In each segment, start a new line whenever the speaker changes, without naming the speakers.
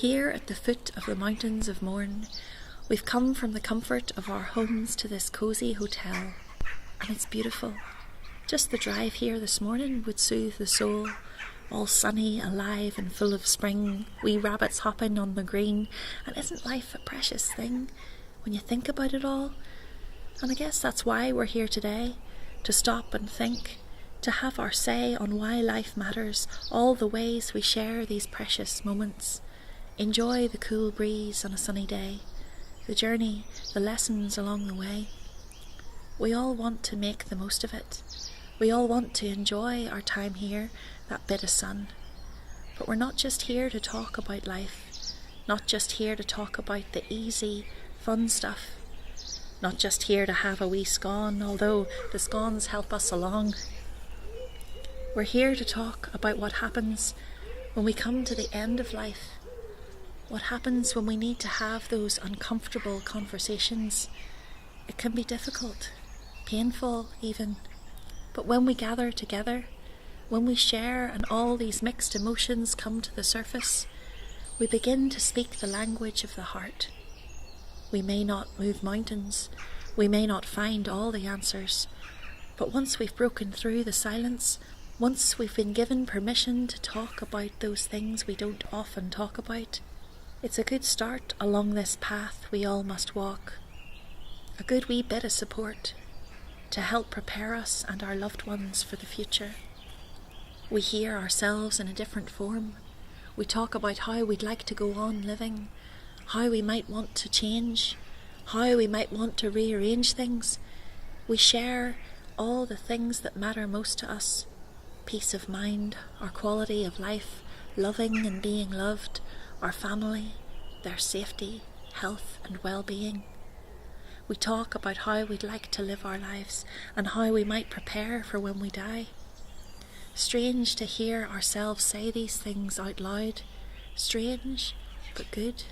Here at the foot of the mountains of Mourne, we've come from the comfort of our homes to this cosy hotel, and it's beautiful. Just the drive here this morning would soothe the soul. All sunny, alive and full of spring, wee rabbits hopping on the green, and isn't life a precious thing when you think about it all? And I guess that's why we're here today, to stop and think, to have our say on why life matters, all the ways we share these precious moments. Enjoy the cool breeze on a sunny day, the journey, the lessons along the way. We all want to make the most of it. We all want to enjoy our time here, that bit of sun. But we're not just here to talk about life, not just here to talk about the easy, fun stuff, not just here to have a wee scone, although the scones help us along. We're here to talk about what happens when we come to the end of life, what happens when we need to have those uncomfortable conversations. It can be difficult, painful even, but when we gather together, when we share and all these mixed emotions come to the surface, we begin to speak the language of the heart. We may not move mountains, we may not find all the answers, but once we've broken through the silence, once we've been given permission to talk about those things we don't often talk about, it's a good start along this path we all must walk. A good wee bit of support to help prepare us and our loved ones for the future. We hear ourselves in a different form. We talk about how we'd like to go on living, how we might want to change, how we might want to rearrange things. We share all the things that matter most to us. Peace of mind, our quality of life, loving and being loved, our family, their safety, health and well-being. We talk about how we'd like to live our lives and how we might prepare for when we die. Strange to hear ourselves say these things out loud. Strange, but good.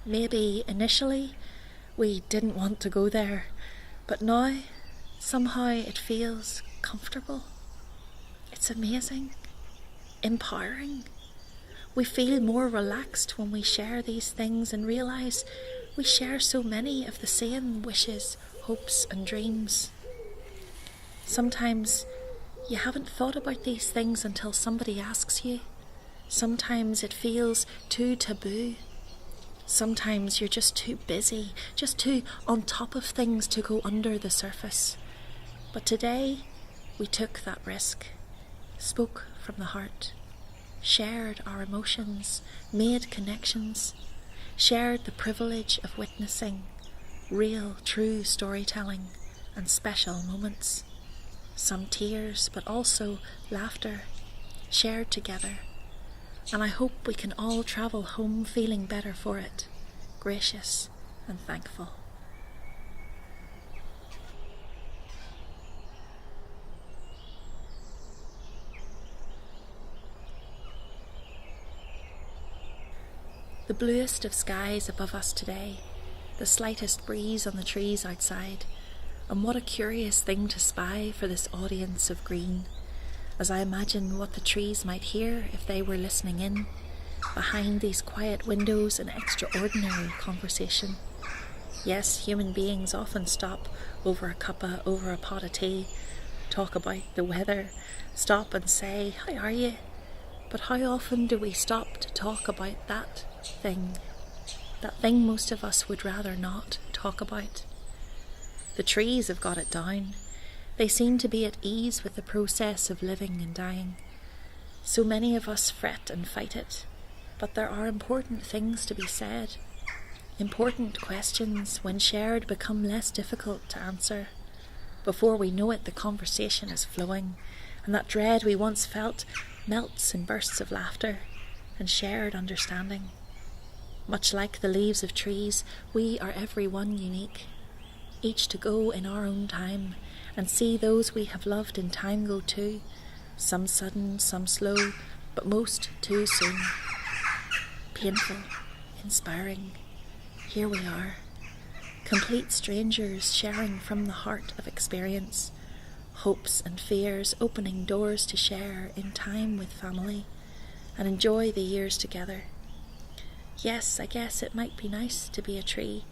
Maybe initially we didn't want to go there, but now somehow it feels comfortable. It's amazing, empowering. We feel more relaxed when we share these things and realise we share so many of the same wishes, hopes and dreams. Sometimes you haven't thought about these things until somebody asks you. Sometimes it feels too taboo. Sometimes you're just too busy, just too on top of things to go under the surface. But today we took that risk, spoke from the heart, shared our emotions, made connections, shared the privilege of witnessing real, true storytelling and special moments. Some tears, but also laughter, shared together. And I hope we can all travel home feeling better for it, gracious and thankful. The bluest of skies above us today, the slightest breeze on the trees outside, and what a curious thing to spy for this audience of green, as I imagine what the trees might hear if they were listening in, behind these quiet windows in extraordinary conversation. Yes, human beings often stop over a cuppa, over a pot of tea, talk about the weather, stop and say, "How are you?" But how often do we stop to talk about that thing most of us would rather not talk about? The trees have got it down. They seem to be at ease with the process of living and dying. So many of us fret and fight it, but there are important things to be said. Important questions, when shared, become less difficult to answer. Before we know it, the conversation is flowing, and that dread we once felt melts in bursts of laughter and shared understanding. Much like the leaves of trees, we are every one unique, each to go in our own time and see those we have loved in time go too, some sudden, some slow, but most too soon. Painful, inspiring. Here we are, complete strangers sharing from the heart of experience, hopes and fears, opening doors to share in time with family and enjoy the years together. Yes, I guess it might be nice to be a tree,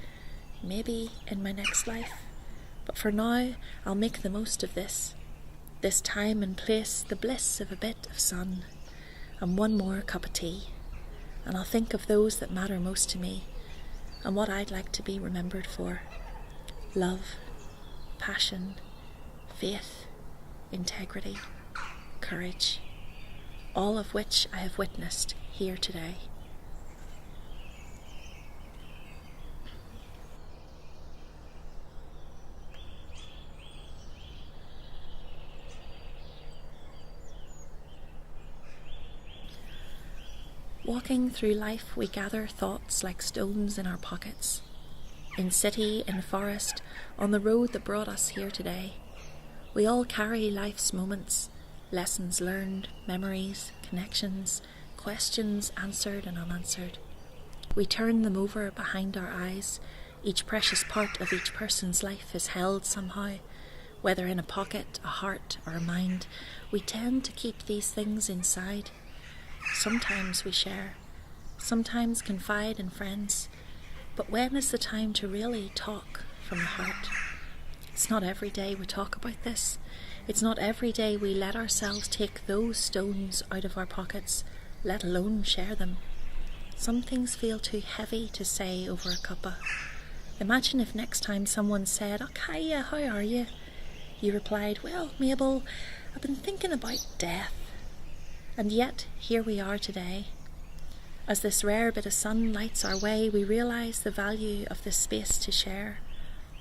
maybe in my next life, but for now I'll make the most of this time and place, the bliss of a bit of sun, and one more cup of tea, and I'll think of those that matter most to me, and what I'd like to be remembered for. Love, passion, faith, integrity, courage, all of which I have witnessed here today. Walking through life, we gather thoughts like stones in our pockets. In city, in forest, on the road that brought us here today, we all carry life's moments, lessons learned, memories, connections, questions answered and unanswered. We turn them over behind our eyes. Each precious part of each person's life is held somehow, whether in a pocket, a heart, or a mind. We tend to keep these things inside. Sometimes we share, sometimes confide in friends, but when is the time to really talk from the heart? It's not every day we talk about this. It's not every day we let ourselves take those stones out of our pockets, let alone share them. Some things feel too heavy to say over a cuppa. Imagine if next time someone said, "Oh, Kaya, how are you?" You replied, "Well, Mabel, I've been thinking about death." And yet, here we are today. As this rare bit of sun lights our way, we realise the value of this space to share.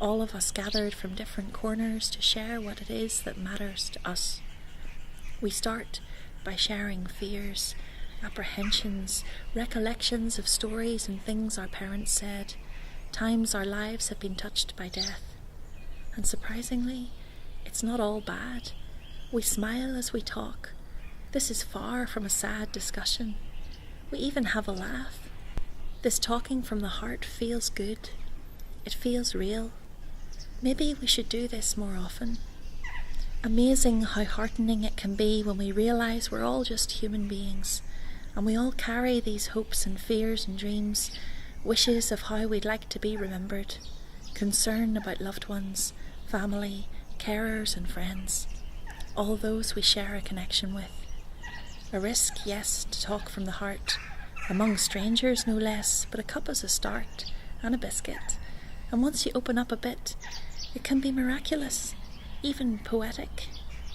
All of us gathered from different corners to share what it is that matters to us. We start by sharing fears, apprehensions, recollections of stories and things our parents said, times our lives have been touched by death. And surprisingly, it's not all bad. We smile as we talk. This is far from a sad discussion. We even have a laugh. This talking from the heart feels good. It feels real. Maybe we should do this more often. Amazing how heartening it can be when we realise we're all just human beings, and we all carry these hopes and fears and dreams, wishes of how we'd like to be remembered, concern about loved ones, family, carers and friends, all those we share a connection with. A risk, yes, to talk from the heart, among strangers no less, but a cup is a start, and a biscuit. And once you open up a bit, it can be miraculous, even poetic,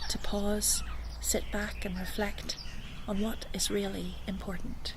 to pause, sit back and reflect on what is really important.